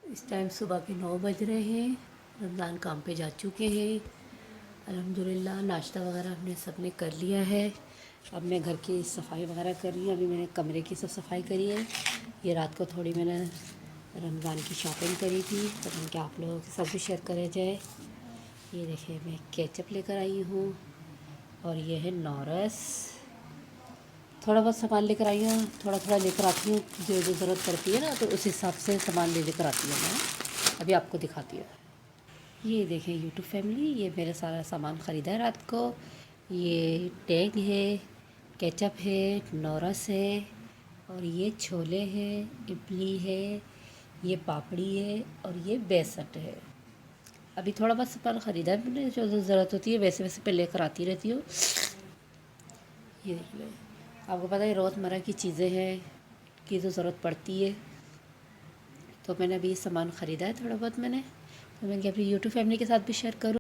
इस टाइम सुबह के 9 बज रहे हैं। रमज़ान काम पे जा चुके हैं। अल्हम्दुलिल्लाह नाश्ता वगैरह हमने सब ने कर लिया है। अब मैं घर की सफाई वगैरह कर रही हूँ। अभी मैंने कमरे की सब सफाई करी है। ये रात को थोड़ी मैंने रमज़ान की शॉपिंग करी थी, तो मैंने क्या आप लोगों के साथ भी शेयर करा जाए। ये देखिए मैं केचप लेकर आई हूँ और ये है नौरस। थोड़ा बहुत सामान लेकर आई हूँ, थोड़ा थोड़ा लेकर आती हूँ, जो जो ज़रूरत पड़ती है ना, तो उस हिसाब से सामान ले लेकर आती हूँ मैं। अभी आपको दिखाती हूँ। ये देखें यूट्यूब फैमिली, ये मेरा सारा सामान ख़रीदा है रात को। ये टैग है, केचप है, नौरस है, और ये छोले हैं, इडली है, ये पापड़ी है, और ये बेसन है। अभी थोड़ा बहुत सामान ख़रीदा है मैंने, जो जो ज़रूरत होती है वैसे वैसे पे लेकर आती रहती हूँ। ये देख लो, आपको पता है रोज़मर्रा की चीज़ें हैं की जो ज़रूरत पड़ती है, तो मैंने अभी ये सामान ख़रीदा है थोड़ा बहुत मैंने, तो मैं अपनी यूट्यूब फैमिली के साथ भी शेयर करूँ।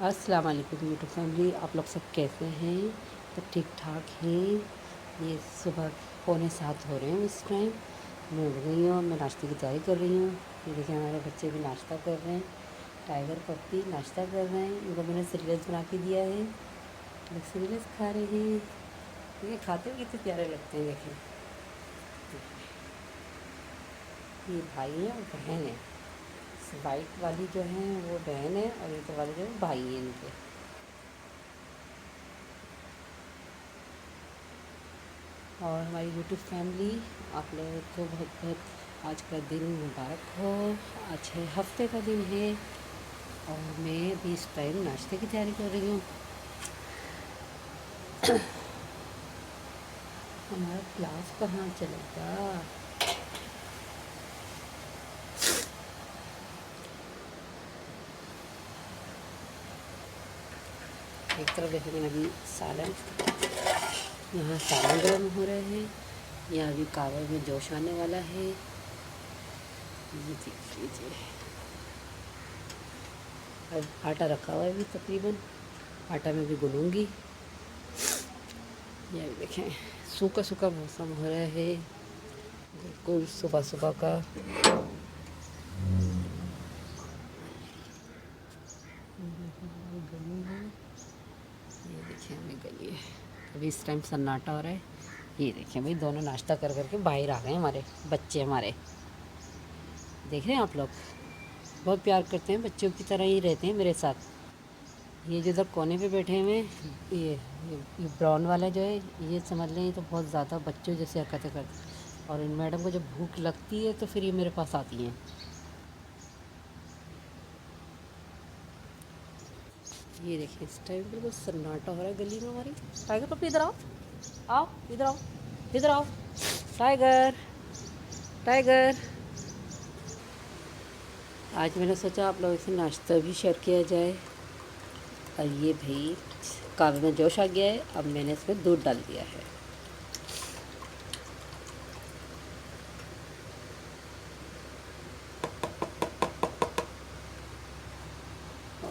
अस्सलाम वालेकुम यूट्यूब फैमिली, आप लोग सब कैसे हैं? तो ठीक ठाक हैं। ये सुबह 6:45 हो रहे हैं इस टाइम। मैं उठ गई हूँ, मैं नाश्ते की तैयारी कर रही हूँ। ये देखिए हमारे बच्चे भी नाश्ता कर रहे हैं। टाइगर पप्पी नाश्ता कर रहे हैं, इनको मैंने सीरियल्स बना के दिया है, लोग सीरियल्स खा रहे हैं। ये खाते हुए कितने प्यारे लगते हैं। देखें ये भाई है और बहन है। वाइट वाली जो है वो बहन है और ये तो वाले जो है भाई है इनके। और हमारी यूट्यूब फैमिली, आप लोगों को बहुत बहुत आज का दिन मुबारक हो। आज है हफ्ते का दिन है और मैं भी इस टाइम नाश्ते की तैयारी कर रही हूँ। हमारा क्लास कहाँ चलेगा? एक तरफ देखो मैंने अभी सालन, यहाँ सालन गर्म हो रहे हैं, यहाँ अभी कावे में जोश आने वाला है। ये देख लीजिए, अब आटा रखा हुआ है अभी तकरीबन, आटा में भी गूँधूँगी। ये भी देखें सूखा सूखा मौसम हो रहा है बिल्कुल सुबह सुबह का। गली है, ये देखिए हमें गली है। अभी इस टाइम सन्नाटा हो रहा है। ये देखिए भाई दोनों नाश्ता कर करके बाहर आ गए, हमारे बच्चे हमारे। देख रहे हैं आप लोग, बहुत प्यार करते हैं, बच्चों की तरह ही रहते हैं मेरे साथ। ये जो इधर कोने पे बैठे हुए हैं, ये ब्राउन वाला जो है, ये समझ लें ये तो बहुत ज़्यादा बच्चों जैसे हरकतें करते हैं। और इन मैडम को जब भूख लगती है तो फिर ये मेरे पास आती हैं। ये देखिए इस टाइम बिल्कुल सन्नाटा हो रहा है गली में हमारी। टाइगर पप्पी इधर आओ, आओ इधर आओ, इधर आओ, टाइगर टाइगर। आज मैंने सोचा आप लोगों से नाश्ता भी शेयर किया जाए। और ये भाई कावे में जोश आ गया है, अब मैंने इसमें दूध डाल दिया है।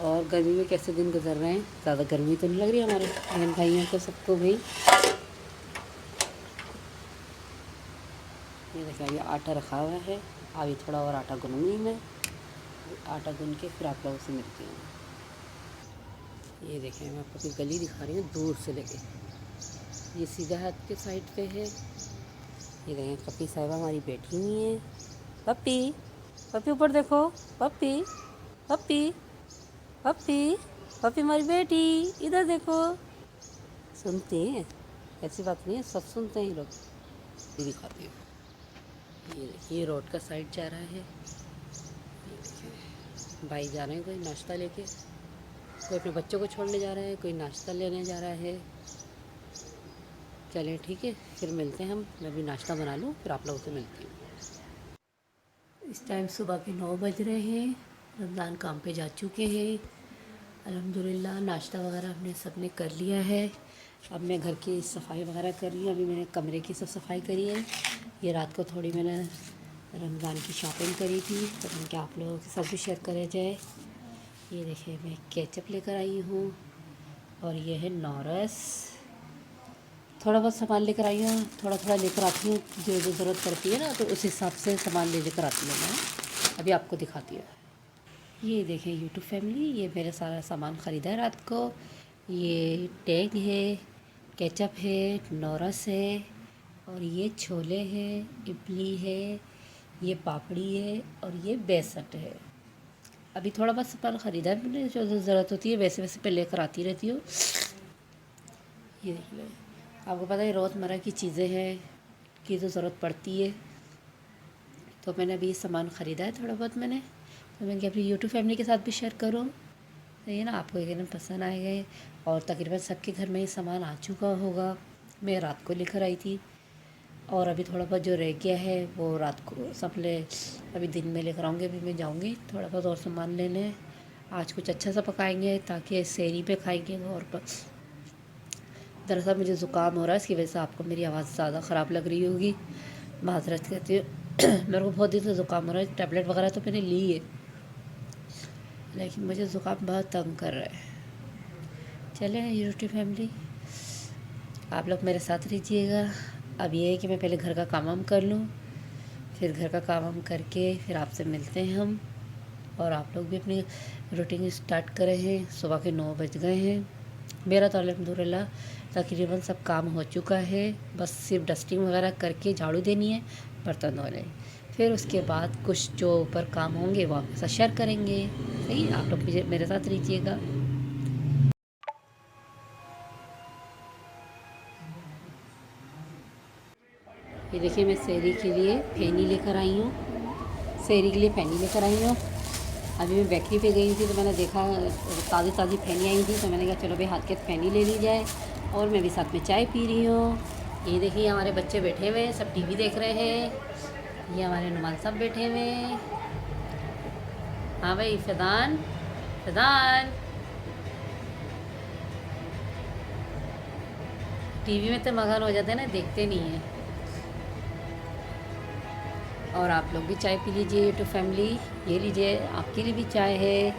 और गर्मी में कैसे दिन गुजर रहे हैं? ज़्यादा गर्मी तो नहीं लग रही हमारे बहन भाइयों को, सबको भाई। ये देखिए ये आटा रखा हुआ है, अभी थोड़ा और आटा गूँधूँगी मैं। आटा गूँध के फिर आप लोगों से मिलती हूँ। ये देखें मैं आपको अपनी गली दिखा रही हूँ दूर से लेके। ये सीधा हाथ के साइड पे है। ये देखें पप्पी साहिबा हमारी बैठी हुई है। पप्पी पप्पी ऊपर देखो, पप्पी पप्पी पप्पी पप्पी हमारी बेटी, इधर देखो। सुनते हैं, ऐसी बात नहीं है, सब सुनते हैं ये लोग। ये दिखाती हूँ, ये देखिए रोड का साइड जा रहा है। ये देखिए भाई जा रहे हैं, कोई नाश्ता लेके, कोई अपने बच्चों को छोड़ने जा रहा है, कोई नाश्ता लेने जा रहा है। चलें ठीक है, फिर मिलते हैं हम। मैं भी नाश्ता बना लूँ फिर आप लोगों से मिलती हूँ। इस टाइम सुबह के 9 बज रहे हैं। रमज़ान काम पे जा चुके हैं। अल्हम्दुलिल्लाह नाश्ता वगैरह हमने सब ने कर लिया है। अब मैं घर की सफाई वगैरह कर रही हूँ। अभी मैंने कमरे की सब सफाई करी है। ये रात को थोड़ी मैंने रमज़ान की शॉपिंग करी थी, तो मैंने क्या आप लोगों के साथ भी शेयर करा जाए। ये देखिए मैं केचप लेकर आई हूँ, और ये है नॉरस। थोड़ा बहुत सामान लेकर आई हूँ, थोड़ा थोड़ा लेकर आती हूँ, जो जो ज़रूरत पड़ती है ना, तो उस हिसाब से सामान लेकर आती हूँ मैं। अभी आपको दिखाती हूँ। ये देखें यूट्यूब फैमिली, ये मेरा सारा सामान ख़रीदा है रात को। ये टैग है, केचप है, नॉरस है, और ये छोले हैं, इडली है, ये पापड़ी है, और ये बेसन है। अभी थोड़ा बहुत सामान ख़रीदा है मैंने, जो जो ज़रूरत होती है वैसे वैसे पे लेकर आती रहती हूँ। ये देख लो, आपको पता है रोज़मर्रा की चीज़ें हैं की तो ज़रूरत पड़ती है, तो मैंने अभी सामान ख़रीदा है थोड़ा बहुत मैंने, तो मैंने अपनी यूट्यूब फैमिली के साथ भी शेयर करूँ। तो ये ना आपको एकदम पसंद आएगा, और तकरीबन सबके घर में ये सामान आ चुका होगा। मैं रात को लेकर आई थी, और अभी थोड़ा बहुत जो रह गया है वो रात को सब ले अभी दिन में लेकर आऊँगी। अभी मैं जाऊँगी थोड़ा बहुत और सामान लेने। आज कुछ अच्छा सा पकाएंगे ताकि सहरी पे खाएंगे। और दरअसल मुझे ज़ुकाम हो रहा है, इसकी वजह से आपको मेरी आवाज़ ज़्यादा ख़राब लग रही होगी, माजरत कहती हूँ। मेरे को बहुत दिन से ज़ुकाम हो रहा है, टैबलेट वगैरह तो मैंने ली है, लेकिन मुझे ज़ुकाम बहुत तंग कर रहा है। चलें यूट्यूब फैमिली, आप लोग मेरे साथ रहिएगा। अब ये है कि मैं पहले घर का काम वाम कर लूँ, फिर घर का काम वाम करके फिर आपसे मिलते हैं हम। और आप लोग भी अपनी रूटीन स्टार्ट करे हैं। सुबह के 9 बज गए हैं। मेरा तो अल्हम्दुलिल्लाह तकरीबन सब काम हो चुका है, बस सिर्फ डस्टिंग वगैरह करके झाड़ू देनी है, बर्तन धोने, फिर उसके बाद कुछ जो ऊपर काम होंगे वो आपके साथ शेयर करेंगे। सही, आप लोग भी मेरे साथ रहिएगा। ये देखिए मैं सहरी के लिए फैनी लेकर आई हूँ, सहरी के लिए फैनी लेकर आई हूँ। अभी मैं बेकरी पे गई थी तो मैंने देखा ताज़ी ताज़ी फैनी आई थी, तो मैंने कहा चलो भाई हाथ के फैनी ले ली जाए, और मैं भी साथ में चाय पी रही हूँ। ये देखिए हमारे बच्चे बैठे हुए हैं, सब टीवी देख रहे हैं। ये हमारे नुमान सब बैठे हुए हैं। हाँ भाई फैदान, फैदान टीवी में तो मगन हो जाते हैं ना, देखते नहीं हैं। और आप लोग भी चाय पी लीजिए यूट्यूब फैमिली। ये लीजिए, आपके लिए भी चाय है।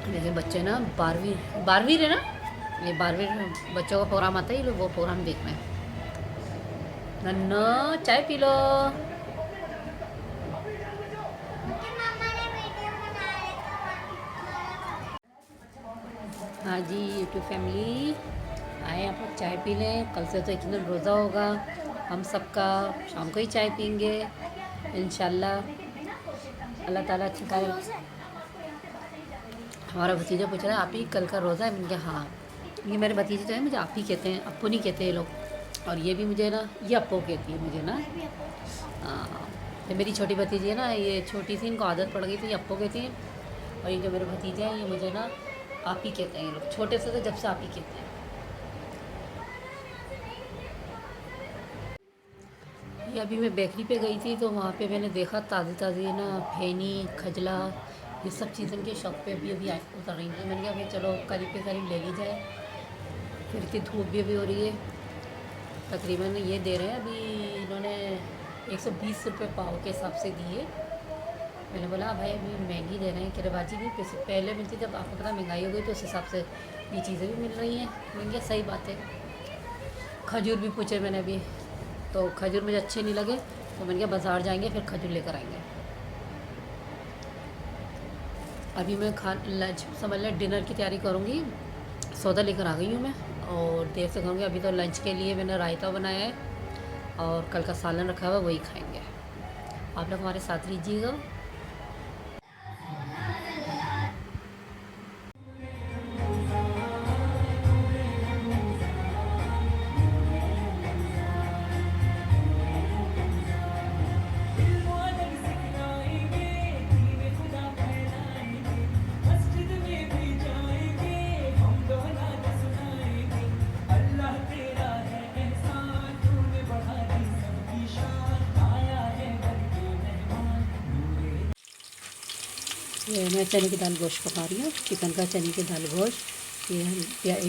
देखिए बच्चे ना 12वीं है ना, ये 12वीं बच्चों का प्रोग्राम आता है, ये लोग वो प्रोग्राम देख रहे हैं। नन्नो चाय पी लो। हाँ जी यूट्यूब फैमिली, आए आप लोग चाय पी लें। कल से तो एक दिन रोज़ा होगा हम सबका, शाम को ही चाय पीएंगे इंशाल्लाह। अल्लाह ताला अच्छा करे। हमारा भतीजा पूछ रहा है आप ही कल का रोज़ा है? मैंने कहा हाँ। ये मेरे भतीजे जो है मुझे आप ही कहते हैं, अप्पू नहीं कहते ये लोग। और ये भी मुझे ना ये अप्पू कहती है मुझे ना। हाँ, ये मेरी छोटी भतीजी है ना, ये छोटी सी इनको आदत पड़ गई थी, ये अप्पू कहती हैं। और ये जो मेरे भतीजे हैं ये मुझे ना आप ही कहते हैं। ये लोग छोटे से तो जब से आप ही कहते हैं। ये अभी मैं बेकरी पे गई थी तो वहाँ पे मैंने देखा ताज़ी ताज़ी ना फैनी, खजला, ये सब चीज़ें के शॉप पे अभी अभी उतर रही थी। मैंने कहा भाई चलो करीब के करीब ले ली जाए। फिर इतनी धूप भी अभी हो रही है। तकरीबन ये दे रहे हैं अभी इन्होंने 120 रुपये पाव के हिसाब से दिए। मैंने बोला भाई अभी महंगी दे रहे हैं, किरबाजी भी पहले मिलती, जब आपको पता महंगाई हो गई तो उस हिसाब से ये चीज़ें भी मिल रही हैं। मैंने कहा सही बात है। खजूर भी पूछे मैंने अभी, तो खजूर मुझे अच्छे नहीं लगे, तो मैंने कहा बाज़ार जाएंगे फिर खजूर लेकर आएंगे। अभी मैं लंच समझ लें डिनर की तैयारी करूँगी। सौदा लेकर आ गई हूँ मैं, और देर से खाऊँगी। अभी तो लंच के लिए मैंने रायता बनाया है, और कल का सालन रखा हुआ वही खाएंगे। आप लोग हमारे साथ लीजिएगा। ये मैं चने की दाल गोश्त पका रही हूँ, चिकन का चने की दाल गोश्त। ये हम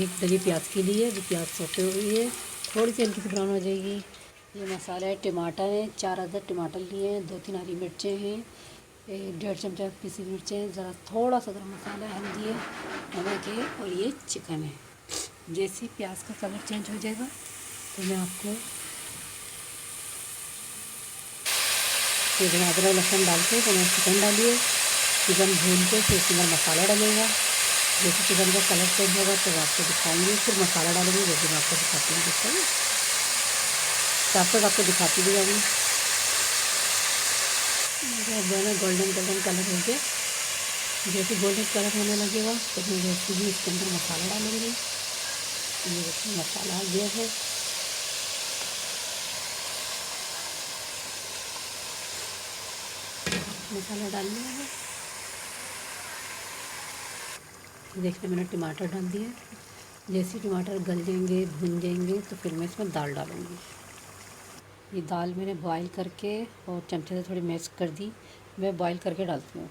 एक डली प्याज की लिए, अभी प्याज सोते हुई है, थोड़ी सी हल्की सी ब्राउन हो जाएगी। ये मसाला है, टमाटर है, 4 अदद टमाटर लिए हैं, 2-3 हरी मिर्चें हैं, 1.5 चमचा पीसी मिर्चें हैं, ज़रा थोड़ा सा गरम मसाला, हल्दी है, नमक है और ये चिकन है। जैसे प्याज का कलर चेंज हो जाएगा तो मैं आपको फिर अदरक लहसुन डाल के तो मैं चिकन डालिए, चिकन भून के फिर उसके अंदर मसाला डालेगा। जैसे चिकन का कलर चेंज होगा तो आपको दिखाऊंगी, फिर मसाला डालेंगे, वो भी मैं आपको दिखाती हूँ। देखिए तब तक आपको दिखाती भी जाऊँगी। दोनों गोल्डन गोल्डन कलर हो गया, जैसे गोल्डन कलर होने लगेगा तो मैं वैसे ही इसके अंदर मसाला डालूँगी। ये देखिए मसाला आ गया है। मसाला डाल लिया है। देखिए मैंने टमाटर डाल दिया। जैसे टमाटर गल जाएंगे, भुन जाएंगे तो फिर मैं इसमें दाल डालूँगी। ये दाल मैंने बॉईल करके और चमचे से थोड़ी मैश कर दी। मैं बॉईल करके डालती हूँ,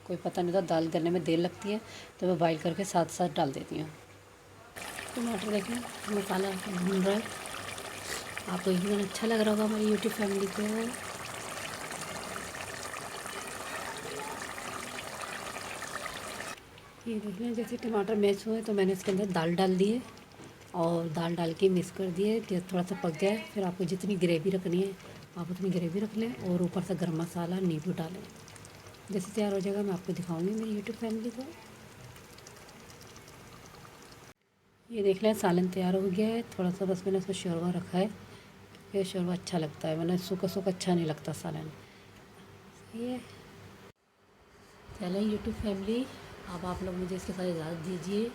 कोई पता नहीं था दाल गलने में देर लगती है तो मैं बॉईल करके साथ साथ डाल देती हूँ। टमाटर देखें मसाला भून रहा है। आपको यकीनन अच्छा लग रहा होगा हमारी यूट्यूब फैमिली को। ये देख लें जैसे टमाटर मैश हुए तो मैंने इसके अंदर दाल डाल दी है और दाल डाल के मिक्स कर दिए। जब थोड़ा सा पक जाए फिर आपको जितनी ग्रेवी रखनी है आप उतनी ग्रेवी रख लें और ऊपर से गरम मसाला, नींबू डालें। जैसे तैयार हो जाएगा मैं आपको दिखाऊंगी मेरी यूट्यूब फैमिली को। ये देख लें सालन तैयार हो गया है। थोड़ा सा बस मैंने उसमें शोरबा रखा है, ये शोरबा अच्छा लगता है, वरना सूखा सूखा अच्छा नहीं लगता सालन। ये चलें यूट्यूब फैमिली, अब आप लोग मुझे इसके साथ इजाज़त दीजिए।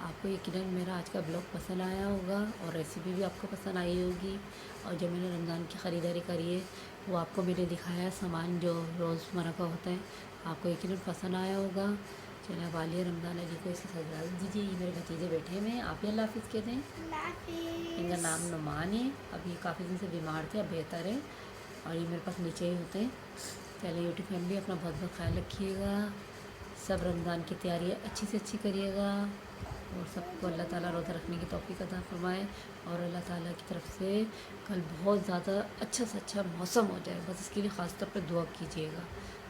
आपको यकीनन मेरा आज का ब्लॉग पसंद आया होगा और रेसिपी भी आपको पसंद आई होगी। और जो मैंने रमज़ान की ख़रीदारी करी है वो आपको मैंने दिखाया है, सामान जो रोज़मर्रा का होता है, आपको यकीनन पसंद आया होगा। चलिए अब आलिया रमज़ान अली को इसके साथ इजाज़त दीजिए। ये मेरे भतीजे बैठे हुए हैं, आप ही अल्लाह हाफ़िज़ कहते हैं। इनका नाम नुमान है, अभी काफ़ी दिन से बीमार थे, अब बेहतर है और ये मेरे पास नीचे ही होते हैं। चलिए यूट्यूब फैमिली अपना बहुत बहुत ख्याल रखिएगा, सब रमज़ान की तैयारियाँ अच्छी से अच्छी करिएगा और सबको अल्लाह ताला रोज़ा रखने की तौफ़ीक अता फ़रमाए और अल्लाह ताला की तरफ से कल बहुत ज़्यादा अच्छा से अच्छा मौसम हो जाए, बस इसके लिए ख़ास तौर पे दुआ कीजिएगा।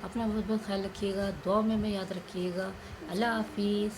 अपना बहुत बहुत ख्याल रखिएगा, दुआ में याद रखिएगा। अल्लाह हाफ़िज़।